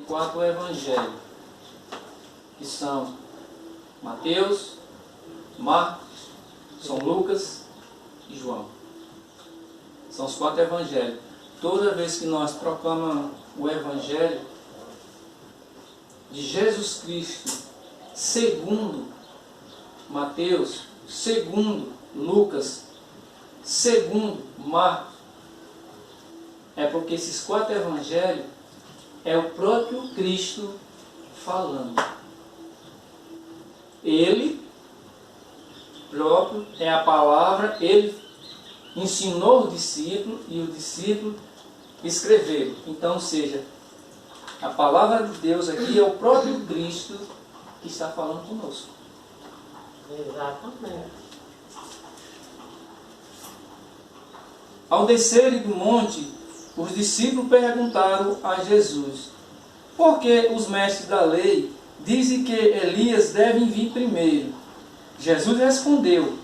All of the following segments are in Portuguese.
quatro evangelhos, que são Mateus, Marcos, São Lucas e João. São os quatro evangelhos. Toda vez que nós proclamamos o evangelho de Jesus Cristo, segundo Mateus, segundo Lucas, segundo Marcos, é porque esses quatro evangelhos é o próprio Cristo falando. Ele próprio é a palavra, ele ensinou o discípulo e o discípulo escreveu. Então, ou seja, a palavra de Deus aqui é o próprio Cristo que está falando conosco. Exatamente. Ao descerem do monte, os discípulos perguntaram a Jesus: por que os mestres da lei dizem que Elias deve vir primeiro? Jesus respondeu: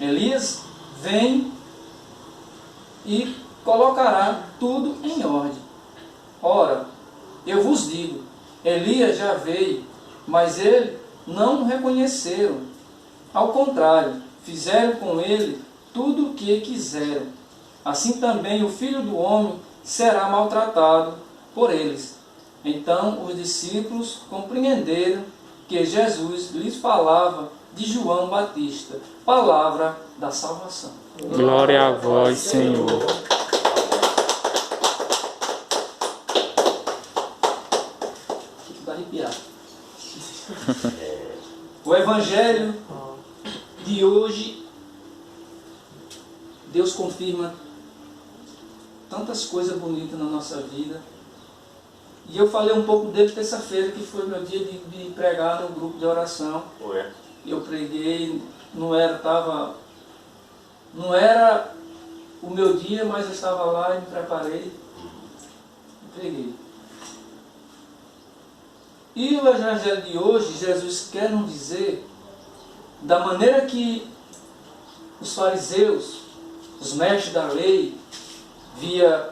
Elias vem e colocará tudo em ordem. Ora, eu vos digo, Elias já veio, mas eles não o reconheceram. Ao contrário, fizeram com ele tudo o que quiseram. Assim também o Filho do Homem será maltratado por eles. Então os discípulos compreenderam que Jesus lhes falava de João Batista, palavra da salvação. Glória a vós, Senhor. Fico arrepiado. O Evangelho de hoje, Deus confirma tantas coisas bonitas na nossa vida. E eu falei um pouco dele terça-feira, que foi meu dia de pregar no grupo de oração. Eu preguei, não era o meu dia, mas eu estava lá e me preparei e preguei. E o Evangelho de hoje, Jesus quer nos dizer da maneira que os fariseus, os mestres da lei, via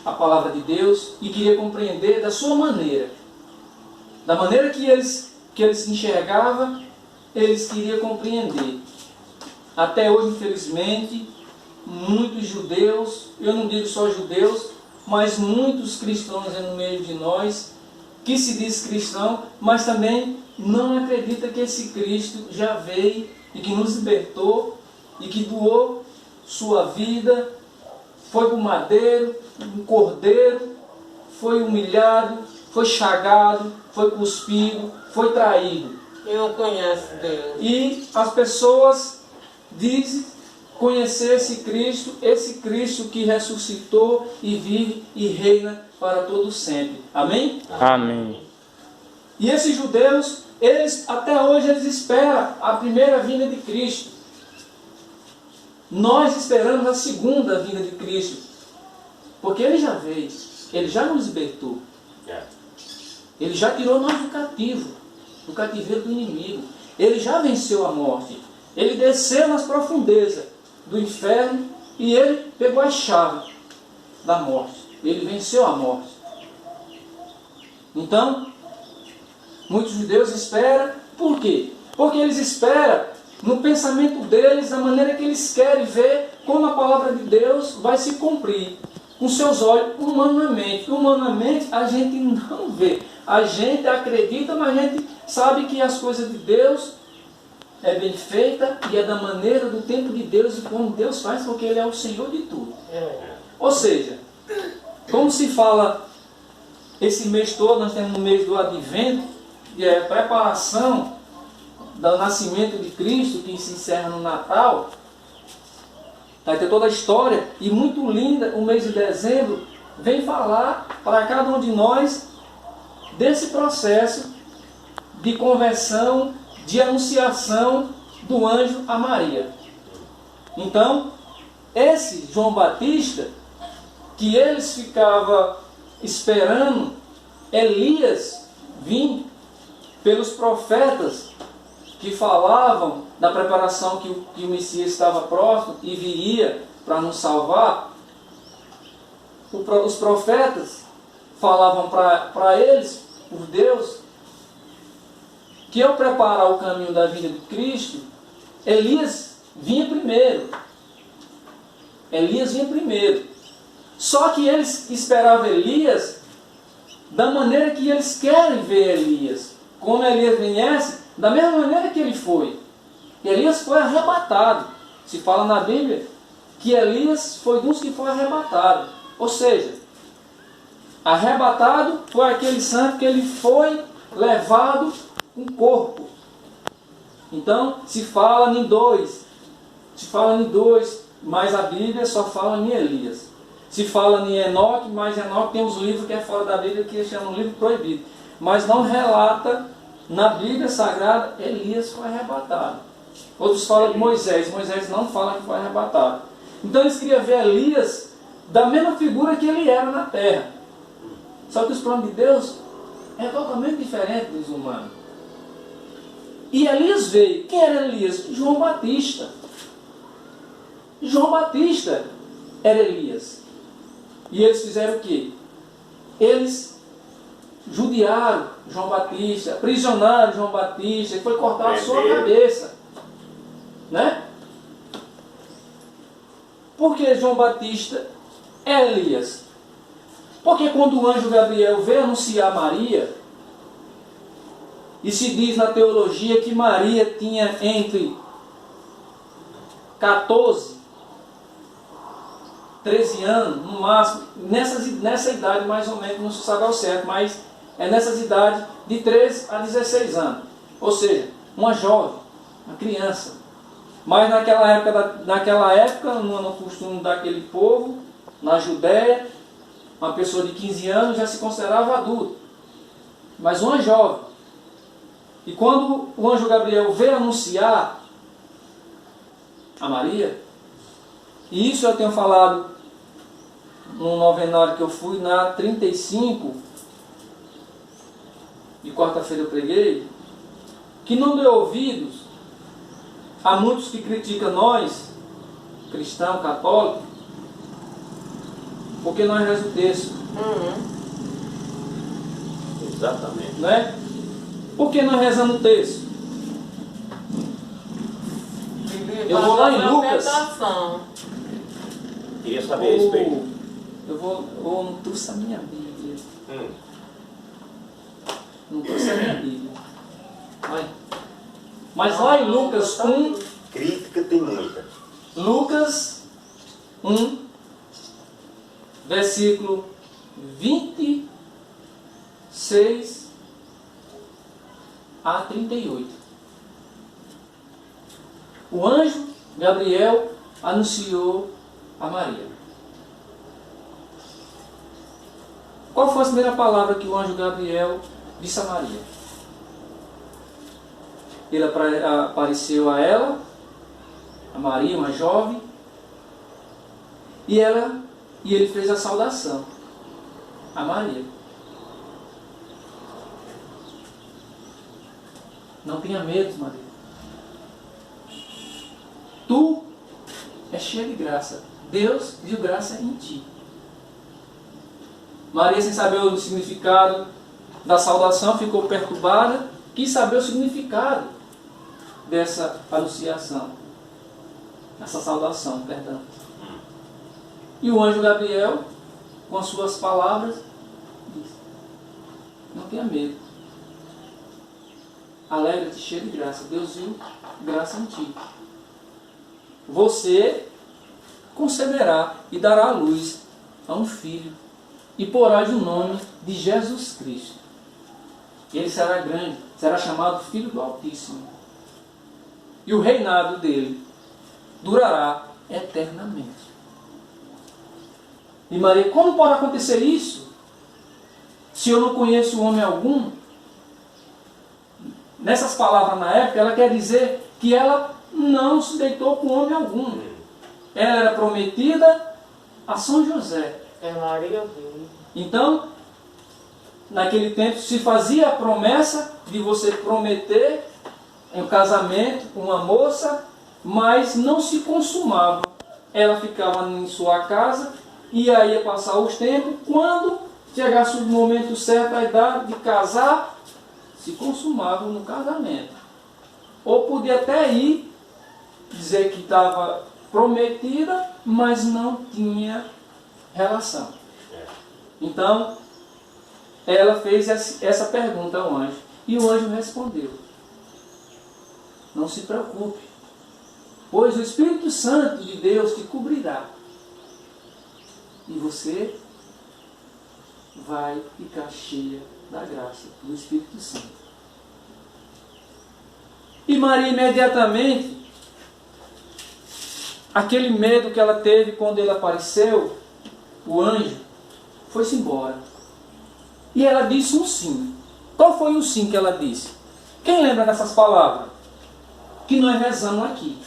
a palavra de Deus e queria compreender da sua maneira. Da maneira que eles enxergavam, eles queriam compreender. Até hoje, infelizmente, muitos judeus, eu não digo só judeus, mas muitos cristãos no meio de nós, que se diz cristão, mas também não acredita que esse Cristo já veio e que nos libertou e que doou sua vida, foi para o madeiro, um cordeiro, foi humilhado, foi chagado, foi cuspido, foi traído. Eu conheço Deus. E as pessoas dizem conhecer esse Cristo que ressuscitou e vive e reina para todo sempre. Amém? Amém. E esses judeus, até hoje eles esperam a primeira vinda de Cristo. Nós esperamos a segunda vinda de Cristo. Porque Ele já veio. Ele já nos libertou. Ele já tirou nós do cativeiro do inimigo. Ele já venceu a morte. Ele desceu nas profundezas do inferno e Ele pegou a chave da morte. Ele venceu a morte. Então, muitos judeus esperam. Por quê? Porque eles esperam no pensamento deles, da maneira que eles querem ver como a palavra de Deus vai se cumprir. Com seus olhos, humanamente. Humanamente a gente não vê. A gente acredita, mas a gente sabe que as coisas de Deus é bem feita e é da maneira do tempo de Deus e como Deus faz, porque Ele é o Senhor de tudo. Ou seja, como se fala esse mês todo, nós temos no mês do Advento, que é a preparação do nascimento de Cristo, que se encerra no Natal. Vai ter toda a história, e muito linda, o mês de dezembro vem falar para cada um de nós desse processo de conversão, de anunciação do anjo a Maria. Então, esse João Batista, que eles ficavam esperando Elias vir pelos profetas que falavam da preparação que o Messias estava próximo e viria para nos salvar, os profetas falavam para eles, por Deus, que ao preparar o caminho da vinda de Cristo, Elias vinha primeiro. Elias vinha primeiro. Só que eles esperavam Elias da maneira que eles querem ver Elias. Como Elias viesse, da mesma maneira que ele foi. Elias foi arrebatado. Se fala na Bíblia que Elias foi um dos que foi arrebatado. Ou seja, arrebatado foi aquele santo que ele foi levado com corpo. Então, se fala em dois. Se fala em dois, mas a Bíblia só fala em Elias. Se fala em Enoque, mas Enoque tem os livros que é fora da Bíblia, que chamam livro proibido. Mas não relata na Bíblia Sagrada, Elias foi arrebatado. Outros falam de Moisés. Moisés não fala que foi arrebatado. Então eles queriam ver Elias da mesma figura que ele era na terra. Só que os planos de Deus é totalmente diferente dos humanos. E Elias veio. Quem era Elias? João Batista. João Batista era Elias. E eles fizeram o quê? Eles judiaram João Batista, aprisionaram João Batista, e foi cortar a sua cabeça. Né? Por que João Batista é Elias? Porque quando o anjo Gabriel veio anunciar Maria, e se diz na teologia que Maria tinha entre 14, 13 anos, no máximo, nessa idade mais ou menos, não se sabe ao certo, mas é nessas idades de 13 a 16 anos. Ou seja, uma jovem, uma criança. Mas naquela época, no costume daquele povo, na Judéia, uma pessoa de 15 anos já se considerava adulto. Mas uma jovem. E quando o anjo Gabriel veio anunciar a Maria, e isso eu tenho falado no novenário que eu fui, na 35, de quarta-feira eu preguei, que não deu ouvidos a muitos que criticam nós, cristãos, católicos, porque nós rezamos o texto. Exatamente. Não é? Por que nós rezamos o texto? Eu vou lá em Lucas. Queria saber a respeito. Eu não trouxe a minha Bíblia. Não trouxe a minha Bíblia. Mas lá em Lucas 1. Crítica tem muita. Lucas 1, versículo 26 a 38. O anjo Gabriel anunciou a Maria. Qual foi a primeira palavra que o anjo Gabriel disse a Maria? Ele apareceu a ela, a Maria, uma jovem, e ele fez a saudação a Maria. Não tenha medo, Maria. Tu és cheia de graça. Deus viu graça em ti. Maria, sem saber o significado da saudação, ficou perturbada, quis saber o significado dessa anunciação, essa saudação, perdão. E o anjo Gabriel, com as suas palavras, disse: não tenha medo. Alegra-te, cheia de graça. Deus viu graça em ti. Você conceberá e dará à luz a um filho, e porás o nome de Jesus Cristo. Ele será grande, será chamado Filho do Altíssimo. E o reinado dele durará eternamente. E Maria, como pode acontecer isso? Se eu não conheço homem algum? Nessas palavras na época, ela quer dizer que ela não se deitou com homem algum. Ela era prometida a São José. É Maria. Então, naquele tempo se fazia a promessa de você prometer em casamento com uma moça, mas não se consumava. Ela ficava em sua casa e aí ia passar os tempos. Quando chegasse o momento certo, a idade de casar, se consumava no casamento. Ou podia até ir dizer que estava prometida, mas não tinha relação. Então, ela fez essa pergunta ao anjo. E o anjo respondeu: não se preocupe, pois o Espírito Santo de Deus te cobrirá. E você vai ficar cheia da graça do Espírito Santo. E Maria imediatamente, aquele medo que ela teve quando ele apareceu, o anjo, foi-se embora. E ela disse um sim. Qual foi o sim que ela disse? Quem lembra dessas palavras? Que nós rezamos aqui.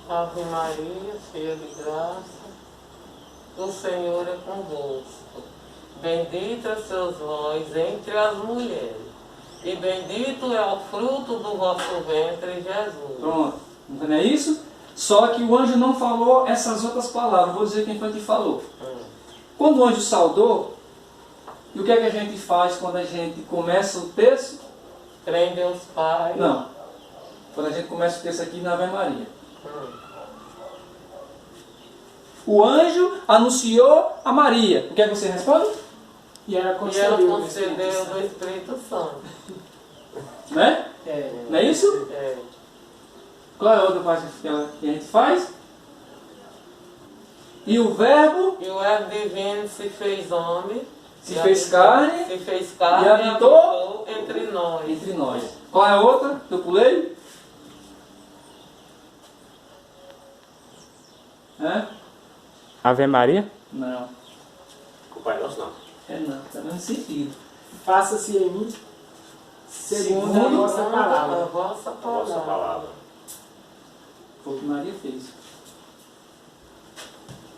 Ave Maria, cheia de graça, o Senhor é convosco. Bendita sois vós entre as mulheres, e bendito é o fruto do vosso ventre, Jesus. Pronto, não é isso? Só que o anjo não falou essas outras palavras. Vou dizer quem foi que falou. Quando o anjo saudou, e o que é que a gente faz quando a gente começa o texto? Crê em Deus Pai. Não. Quando a gente começa o texto aqui na Ave Maria. O anjo anunciou a Maria. O que é que você responde? E ela E ela concedeu concedeu do Espírito Santo. Né? É. Não é isso? É. Qual é a outra parte que a gente faz? E o verbo E o Verbo Divino se fez homem. se e fez habitou- carne Se fez carne e habitou entre nós. entre nós. Qual é a outra que eu pulei? Ave Maria? Não. O Pai Nosso não. É não. Está no sentido. Faça-se em mim segundo a Segundo vossa a palavra. vossa A vossa palavra. palavra. Foi o que Maria fez.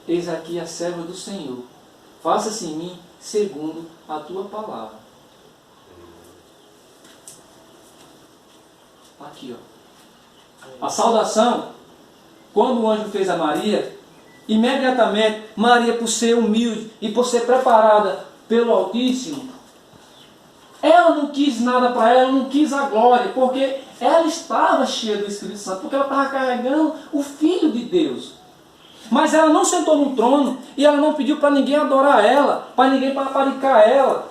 Eis aqui a serva do Senhor. Faça-se em mim segundo a tua palavra. Aqui, ó. A saudação, quando o anjo fez a Maria, imediatamente, Maria, por ser humilde e por ser preparada pelo Altíssimo, ela não quis nada para ela, não quis a glória, porque ela estava cheia do Espírito Santo, porque ela estava carregando o Filho de Deus. Mas ela não sentou no trono e ela não pediu para ninguém adorar ela, para ninguém paparicar ela,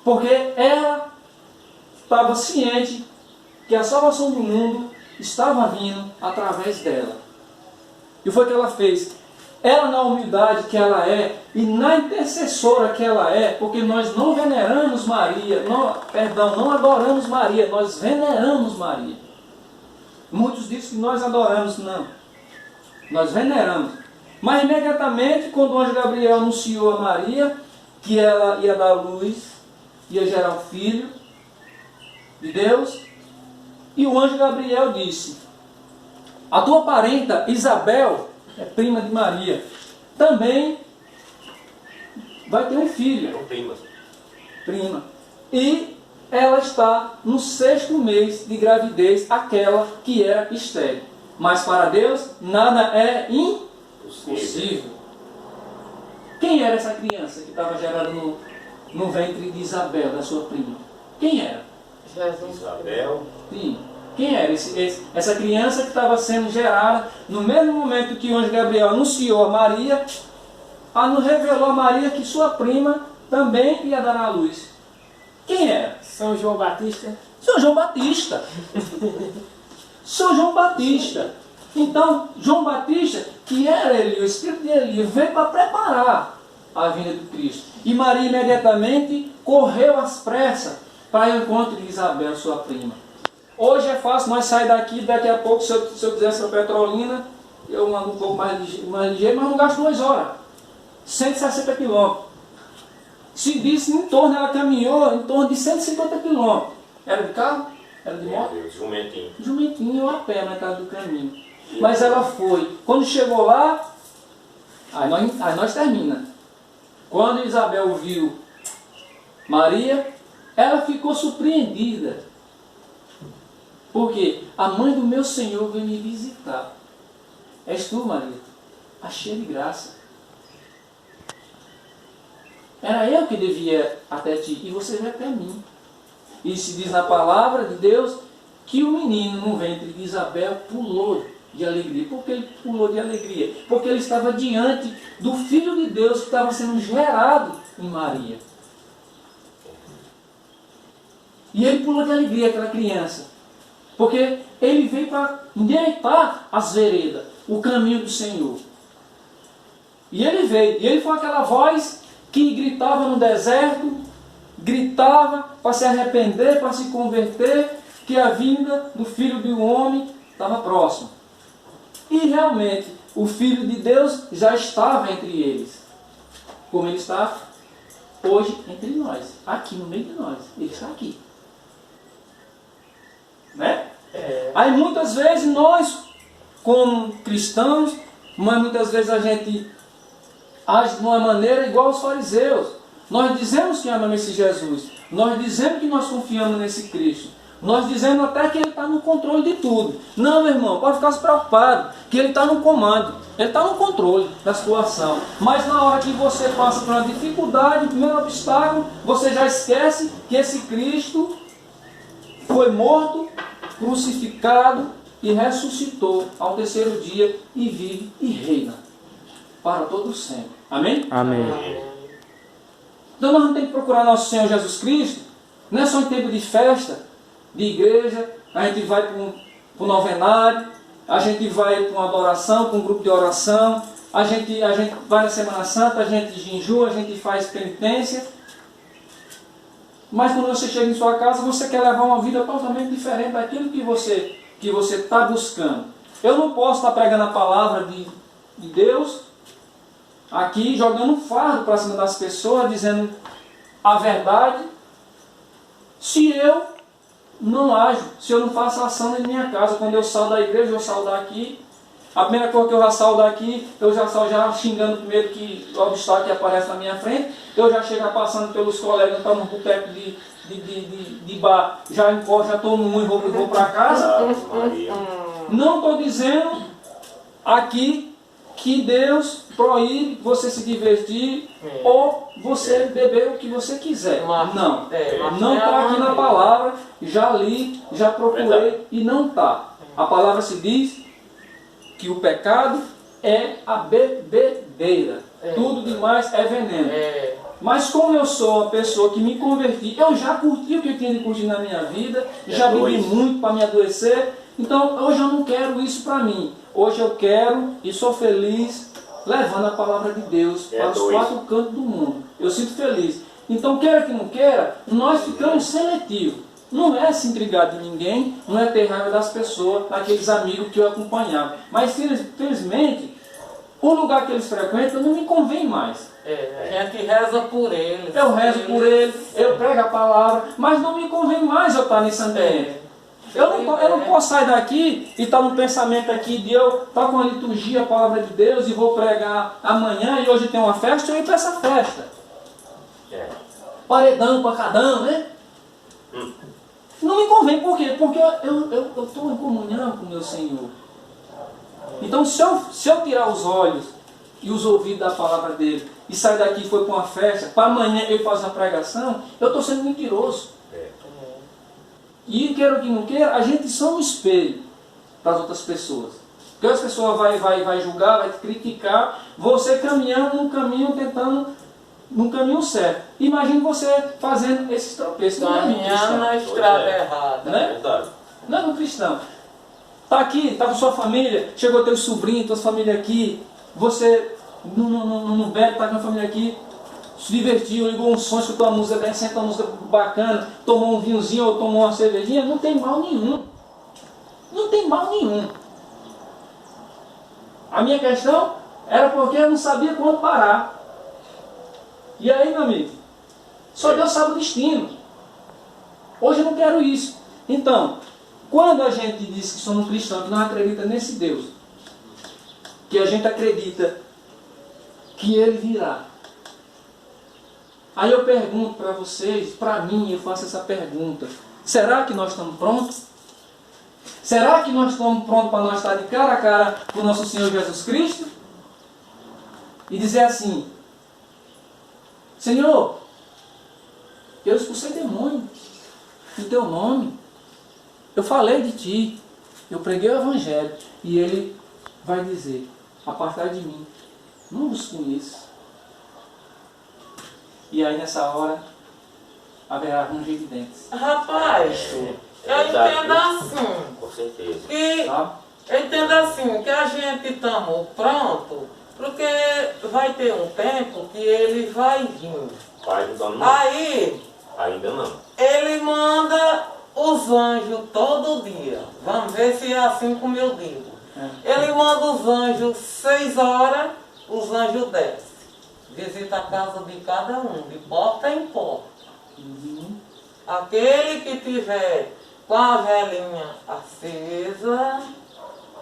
porque ela estava ciente que a salvação do mundo estava vindo através dela. E foi o que ela fez. Ela, na humildade que ela é e na intercessora que ela é, porque nós não veneramos Maria, não adoramos Maria, nós veneramos Maria. Muitos dizem que nós adoramos, não. Nós veneramos. Mas imediatamente, quando o anjo Gabriel anunciou a Maria que ela ia dar luz, ia gerar um filho de Deus, e o anjo Gabriel disse: a tua parenta Isabel, é prima de Maria, também vai ter um filho. Eram primas. Prima. E ela está no 6º mês de gravidez, aquela que era estéril. Mas para Deus nada é impossível. Quem era essa criança que estava gerada no ventre de Isabel, da sua prima? Quem era? Jesus. Isabel. Sim. Quem era essa criança que estava sendo gerada no mesmo momento que o anjo Gabriel anunciou a Maria, revelou a Maria que sua prima também ia dar à luz? Quem era? São João Batista. São João Batista. São João Batista. Então, João Batista, que era Eli, o Espírito de Eli, veio para preparar a vinda de Cristo. E Maria imediatamente correu às pressas para o encontro de Isabel, sua prima. Hoje é fácil nós sair daqui a pouco, se eu quisesse para Petrolina, eu ando um pouco mais ligeiro, mas não gasto 2 horas. 160 quilômetros. Se disse em torno, ela caminhou em torno de 150 quilômetros. Era de carro? Era de moto? Meu Deus, jumentinho. Jumentinho a pé na metade do caminho. Mas ela foi. Quando chegou lá, aí nós termina. Quando Isabel viu Maria, ela ficou surpreendida. Porque a mãe do meu Senhor veio me visitar. És tu, Maria, a cheia de graça. Era eu que devia ir até ti, e você veio até mim. E se diz na palavra de Deus que o menino no ventre de Isabel pulou de alegria. Por que ele pulou de alegria? Porque ele estava diante do Filho de Deus que estava sendo gerado em Maria. E ele pulou de alegria, aquela criança. Porque ele veio para endireitar as veredas, o caminho do Senhor. E ele veio. E ele foi aquela voz que gritava no deserto, gritava para se arrepender, para se converter, que a vinda do Filho do Homem estava próxima. E realmente, o Filho de Deus já estava entre eles. Como ele está hoje entre nós. Aqui no meio de nós. Ele está aqui. Né? Aí muitas vezes nós, como cristãos, mas muitas vezes a gente age de uma maneira igual aos fariseus. Nós dizemos que amamos esse Jesus. Nós dizemos que nós confiamos nesse Cristo. Nós dizemos até que Ele está no controle de tudo. Não, meu irmão, pode ficar preocupado, que Ele está no comando. Ele está no controle da situação. Mas na hora que você passa por uma dificuldade, o primeiro obstáculo, você já esquece que esse Cristo foi morto, crucificado e ressuscitou ao terceiro dia e vive e reina para todo sempre. Amém? Amém. Então nós não temos que procurar nosso Senhor Jesus Cristo, não é só em tempo de festa, de igreja, a gente vai para um novenário, a gente vai para uma adoração, para um grupo de oração, a gente vai na Semana Santa, a gente jejua, a gente faz penitência. Mas quando você chega em sua casa, você quer levar uma vida totalmente diferente daquilo que você está buscando. Eu não posso estar pregando a palavra de Deus aqui, jogando um fardo para cima das pessoas, dizendo a verdade, se eu não ajo, se eu não faço ação na minha casa. Quando eu saio da igreja, eu saio daqui. A primeira coisa que eu já saio daqui, eu já saio já xingando primeiro que o obstáculo que aparece na minha frente. Eu já chego passando pelos colegas, para um boteco de bar, já encosto, já tomo um e vou para casa. Não estou dizendo aqui que Deus proíbe você se divertir ou você beber o que você quiser. Não. Não está aqui na palavra. Já li, já procurei e não está. A palavra se diz que o pecado é a bebedeira. Tudo demais é veneno. Mas como eu sou uma pessoa que me converti, eu já curti o que eu tinha de curtir na minha vida, já bebi muito para me adoecer, então hoje eu não quero isso para mim. Hoje eu quero e sou feliz levando a palavra de Deus para os quatro cantos do mundo. Eu sinto feliz. Então, queira que não queira, nós ficamos seletivos. Não é se intrigar de ninguém, não é ter raiva das pessoas, daqueles amigos que eu acompanhava. Mas, felizmente, o lugar que eles frequentam não me convém mais. A gente reza por eles. Eu rezo por eles, eu prego a palavra, mas não me convém mais eu estar nesse ambiente. Eu não posso sair daqui e estar no pensamento aqui de eu estar com a liturgia, a palavra de Deus, e vou pregar amanhã e hoje tem uma festa, eu ir para essa festa. Paredão, pancadão, né? Não me convém, por quê? Porque eu estou em comunhão com o meu Senhor. Então, se eu tirar os olhos e os ouvidos da palavra dele e sair daqui e for para uma festa, para amanhã eu fazer uma pregação, eu estou sendo mentiroso. E queira ou que não queira, a gente só um espelho para as outras pessoas. Porque as pessoas vai julgar, vai criticar, você caminhando num caminho, tentando num caminho certo. Imagine você fazendo esses tropeços. Caminhando na estrada errada. Né? Não é no cristão. Está aqui, está com sua família, chegou teu sobrinho, tua família aqui, você não bebe, está com a família aqui, se divertiu, ligou um som, escutou uma música bem, sentou uma música bacana, tomou um vinhozinho ou tomou uma cervejinha, não tem mal nenhum. Não tem mal nenhum. A minha questão era porque eu não sabia quando parar. E aí, meu amigo, só Deus sabe o destino. Hoje eu não quero isso. Então, quando a gente diz que somos cristãos, que não acredita nesse Deus, que a gente acredita que Ele virá, aí eu pergunto para vocês, para mim, eu faço essa pergunta: será que nós estamos prontos? Será que nós estamos prontos para nós estar de cara a cara com o nosso Senhor Jesus Cristo? E dizer assim: Senhor, eu expulsei demônio em teu nome. Eu falei de ti. Eu preguei o Evangelho. E ele vai dizer, apartai de mim, não vos conheço. E aí nessa hora haverá ranger de dentes. Rapaz, eu entendo assim. Com certeza. Que, Tá? eu entendo assim, que a gente estamos pronto, porque vai ter um tempo que ele vai vir. Pai do dono não. Aí, Ainda não. ele manda os anjos todo dia. Vamos ver se é assim como eu digo. Ele manda os anjos 6 horas, os anjos descem. Visita a casa de cada um, de porta em porta. Aquele que tiver com a velhinha acesa,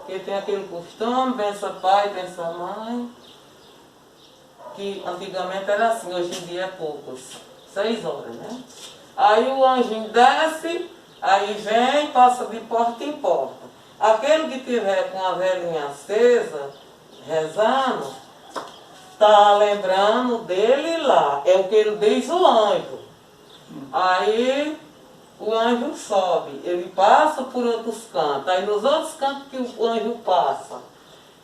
que tem aquele costume, bença pai, bença mãe, que antigamente era assim, hoje em dia é poucos. 6 horas, né? Aí o anjinho desce, aí vem, passa de porta em porta. Aquele que tiver com a velhinha acesa, rezando, está lembrando dele lá. É o que ele diz o anjo. Aí o anjo sobe, ele passa por outros cantos. Aí nos outros cantos que o anjo passa,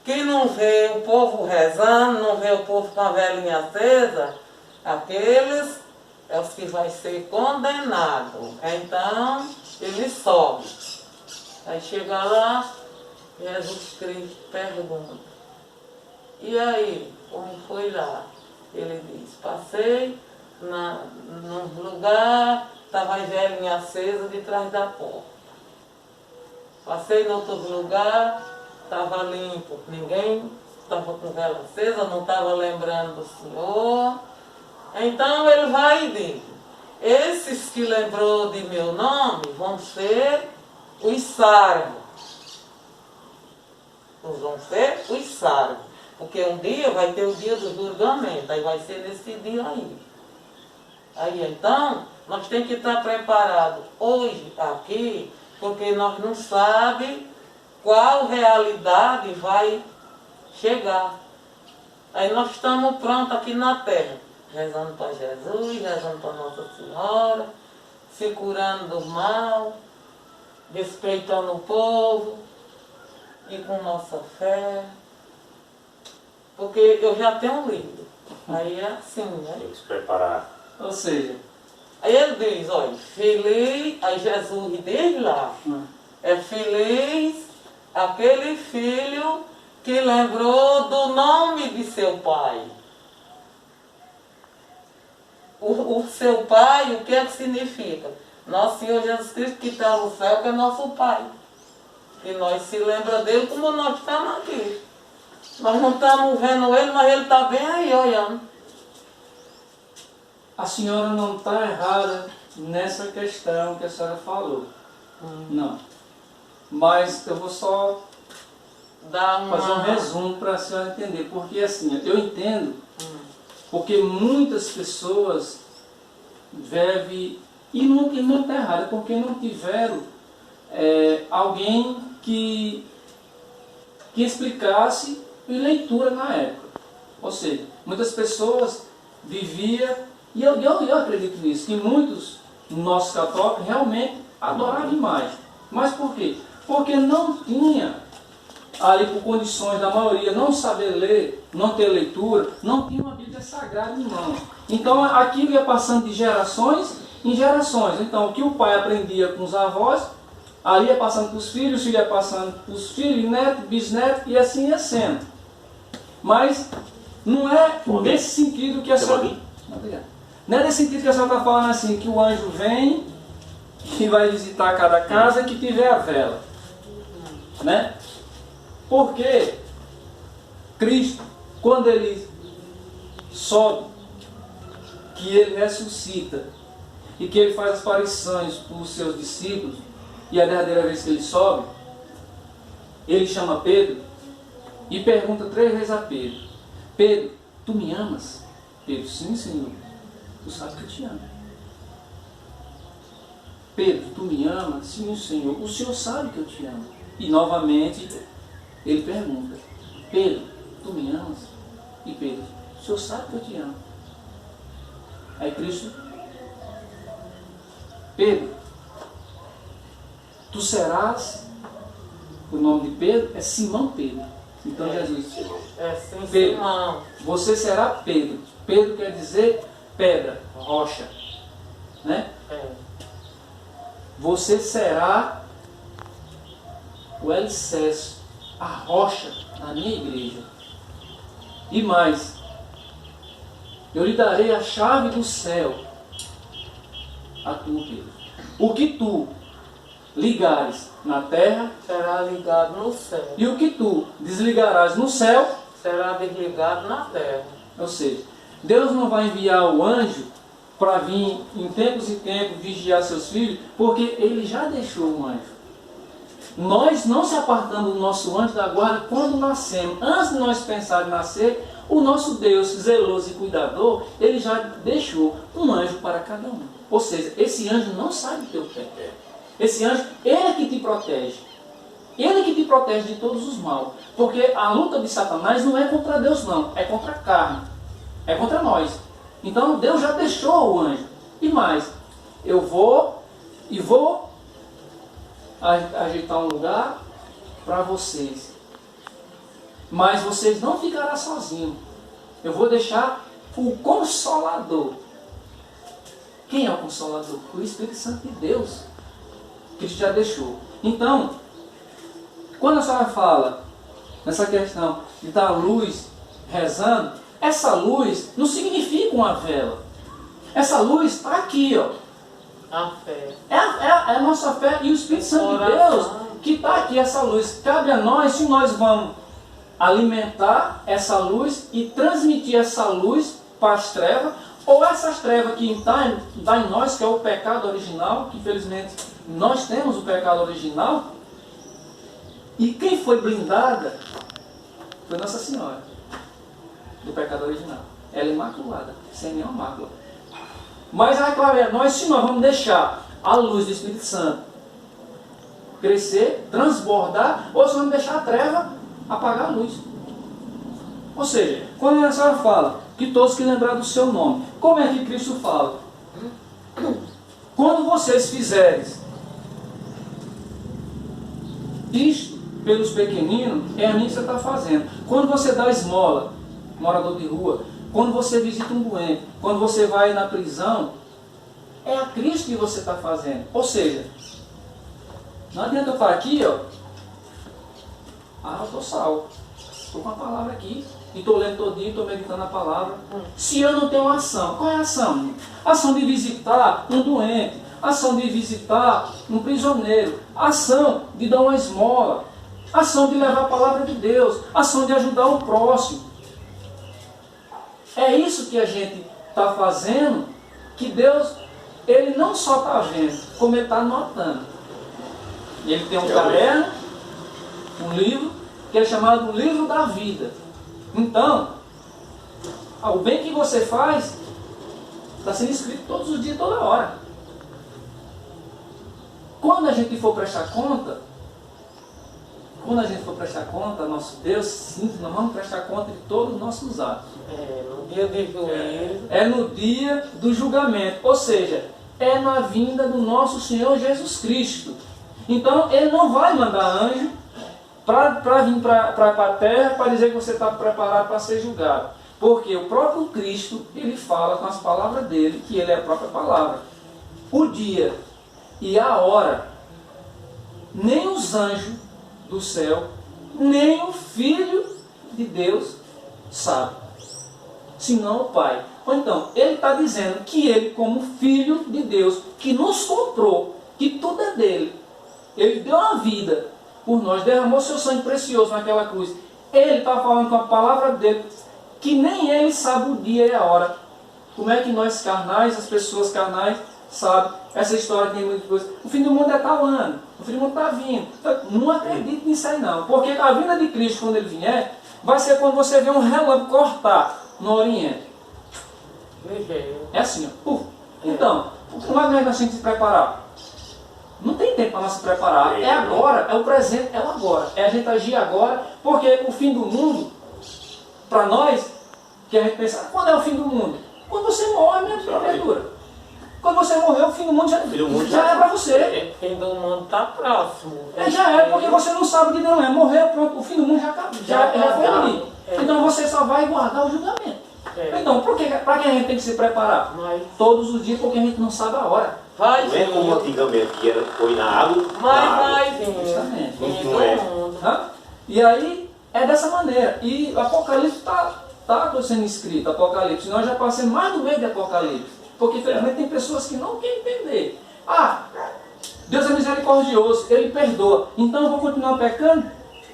que não vê o povo rezando, não vê o povo com a velhinha acesa, aqueles é os que vai ser condenado. Então ele sobe. Aí chega lá, Jesus Cristo pergunta, e aí, como foi lá? Ele diz, passei num lugar, estava a velhinha acesa de trás da porta. Passei em outro lugar, estava limpo, ninguém estava com vela acesa, não estava lembrando do Senhor. Então ele vai e diz, esses que lembrou de meu nome vão ser os sarvos. Vão ser os sarvos. Porque um dia vai ter o dia do julgamento, aí vai ser nesse dia aí. Aí então, nós temos que estar preparados hoje aqui, porque nós não sabemos qual realidade vai chegar. Aí nós estamos prontos aqui na terra, rezando para Jesus, rezando para Nossa Senhora, se curando do mal, respeitando o povo e com nossa fé. Porque eu já tenho lido. Aí é assim, né? Tem que se preparar. Ou seja, Aí ele diz, olha, feliz, aí Jesus diz lá, é feliz aquele filho que lembrou do nome de seu pai. O seu pai, o que é que significa? Nosso Senhor Jesus Cristo que está no céu, que é nosso pai. E nós se lembra dele como nós estamos aqui. Nós não estamos vendo ele, mas ele está bem aí olhando. a senhora não está errada nessa questão que a senhora falou. Não. Mas eu vou só fazer um resumo para a senhora entender. Porque assim, eu entendo, porque muitas pessoas devem, e não está errado, porque não tiveram alguém que explicasse leitura na época. Ou seja, muitas pessoas viviam, e eu acredito nisso, que muitos nossos católicos realmente adoravam demais. Mas por quê? Porque não tinha, ali por condições da maioria, não saber ler, não ter leitura, não tinha uma Bíblia Sagrada em mão. Então aquilo ia passando de gerações em gerações. Então o que o pai aprendia com os avós, ali ia passando para os filhos ia passando para os filhos, netos, bisnetos, e assim ia sendo. Mas não é nesse sentido que a senhora... Não é nesse sentido que a senhora está falando assim, que o anjo vem, que vai visitar cada casa que tiver a vela. Né? Porque Cristo, quando ele sobe, que ele ressuscita, e que ele faz as aparições para os seus discípulos, e a derradeira vez que ele sobe, ele chama Pedro e pergunta 3 vezes a Pedro: Pedro, tu me amas? Pedro, sim, Senhor, tu sabes que eu te amo. Pedro, tu me amas? Sim, Senhor, o Senhor sabe que eu te amo. E novamente ele pergunta: Pedro, tu me amas? E Pedro, o Senhor sabe que eu te amo. Aí Cristo, Pedro, tu serás, o nome de Pedro é Simão Pedro. Então Jesus, É sim, Pedro, Simão. você será Pedro. Pedro quer dizer pedra, rocha, né? É. Você será o alicerce, a rocha na minha igreja. E mais, eu lhe darei a chave do céu a tu, Pedro. O que tu ligares na terra, Será ligado no céu. e o que tu desligarás no céu, Será desligado na terra. ou seja, Deus não vai enviar o anjo para vir em tempos e tempos vigiar seus filhos, porque Ele já deixou um anjo. Nós não se apartamos do nosso anjo da guarda quando nascemos. Antes de nós pensar em nascer, o nosso Deus zeloso e cuidador, Ele já deixou um anjo para cada um. Ou seja, esse anjo não sai do teu pé. Esse anjo, ele é que te protege. Ele é que te protege de todos os mal. Porque a luta de Satanás não é contra Deus, não. É contra a carne. É contra nós. Então Deus já deixou o anjo. E mais, eu vou ajeitar um lugar para vocês. Mas vocês não ficarão sozinhos. Eu vou deixar o Consolador. Quem é o Consolador? O Espírito Santo de Deus. Cristo já deixou. Então, quando a senhora fala nessa questão de dar luz rezando, essa luz não significa uma vela. Essa luz está aqui, ó. A fé. É a nossa fé e o Espírito Santo de Deus que está aqui, essa luz. Cabe a nós, se nós vamos alimentar essa luz e transmitir essa luz para as trevas, ou essas trevas que está em nós, que é o pecado original, que infelizmente nós temos o pecado original, e quem foi blindada foi Nossa Senhora, do pecado original. Ela é imaculada, sem nenhuma mácula. Mas a clave é nós, se nós vamos deixar a luz do Espírito Santo crescer, transbordar, ou se vamos deixar a treva apagar a luz. Ou seja, quando a senhora fala que todos que lembrar do seu nome, como é que Cristo fala? Quando vocês fizerem isto pelos pequeninos, é a mim que você está fazendo. Quando você dá esmola, morador de rua, quando você visita um doente, quando você vai na prisão, é a Cristo que você está fazendo. Ou seja, não adianta eu estar aqui, ó. Eu estou salvo. Estou com a palavra aqui. E estou lendo todo dia, estou meditando a palavra. Se eu não tenho ação, qual é a ação? Ação de visitar um doente, ação de visitar um prisioneiro, ação de dar uma esmola, ação de levar a palavra de Deus, ação de ajudar o próximo. É isso que a gente está fazendo, que Deus, Ele não só está vendo, como Ele está anotando. Ele tem um caderno, um livro, que é chamado Livro da Vida. Então, o bem que você faz está sendo escrito todos os dias, toda hora. Quando a gente for prestar conta a nosso Deus, sim, nós vamos prestar conta de todos os nossos atos. No dia de juízo. É no dia do julgamento. Ou seja, é na vinda do nosso Senhor Jesus Cristo. Então, Ele não vai mandar anjo para vir para a terra para dizer que você está preparado para ser julgado. Porque o próprio Cristo, Ele fala com as palavras dele, que Ele é a própria palavra. O dia e a hora, nem os anjos do céu, nem o Filho de Deus sabe, senão o Pai. Ou então, Ele está dizendo que Ele, como Filho de Deus, que nos comprou, que tudo é dele, Ele deu a vida por nós, derramou seu sangue precioso naquela cruz. Ele está falando com a palavra dele, que nem Ele sabe o dia e a hora. Como é que nós carnais, as pessoas carnais, sabem? Essa história tem muita coisa. O fim do mundo é tal ano, o fim do mundo está vindo. Não acredito nisso aí não, porque a vinda de Cristo, quando Ele vier, vai ser quando você vê um relâmpago cortar no Oriente. É assim, ó. Então, como é que nós temos que se preparar? Não tem tempo para nós se preparar. É agora, é o presente, é o agora. É a gente agir agora, porque o fim do mundo, para nós, que a gente pensa, quando é o fim do mundo? Quando você morre, minha criatura. Quando você morrer, o fim do mundo já é para você. O fim do mundo está próximo. Já é, porque você não sabe o que não é. Morreu, pronto, o fim do mundo já foi ali. Então você só vai guardar o julgamento. Então, para que a gente tem que se preparar? Todos os dias, porque a gente não sabe a hora. Vai Não é como antigamente, que era, foi na água. vai vir. Justamente. Fim Não é. do mundo. E aí, é dessa maneira. E o Apocalipse está sendo escrito, Apocalipse. Nós já passamos mais do meio de Apocalipse. Porque, infelizmente, tem pessoas que não querem entender. Deus é misericordioso, Ele perdoa. Então eu vou continuar pecando?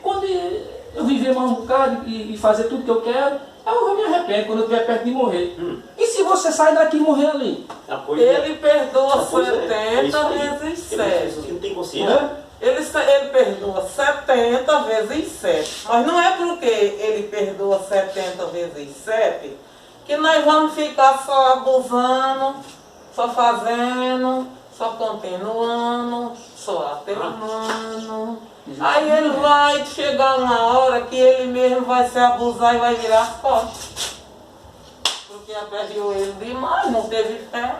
Quando eu viver mais um bocado e fazer tudo que eu quero, eu vou me arrepender quando eu estiver perto de morrer. E se você sai daqui e morrer ali? Ele perdoa 70 vezes 7. Não tem consciência. Ele perdoa 70 vezes 7. Mas não é porque ele perdoa 70 vezes 7 que nós vamos ficar só abusando, só fazendo, só continuando, só aterrando. Aí ele vai chegar uma hora que ele mesmo vai se abusar e vai virar as costas. Porque apedreu ele demais, não teve fé.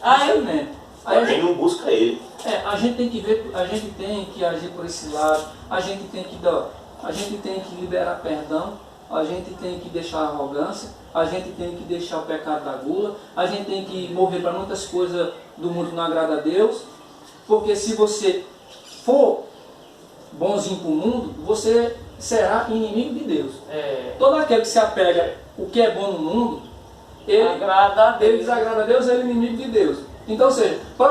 Aí Quem não busca ele. A gente tem que ver, a gente tem que agir por esse lado, a gente tem que liberar perdão, a gente tem que deixar a arrogância, a gente tem que deixar o pecado da gula, a gente tem que morrer para muitas coisas do mundo que não agrada a Deus, porque se você for bonzinho para o mundo, você será inimigo de Deus. Todo aquele que se apega o que é bom no mundo, ele desagrada a Deus, ele é inimigo de Deus. Então, ou seja,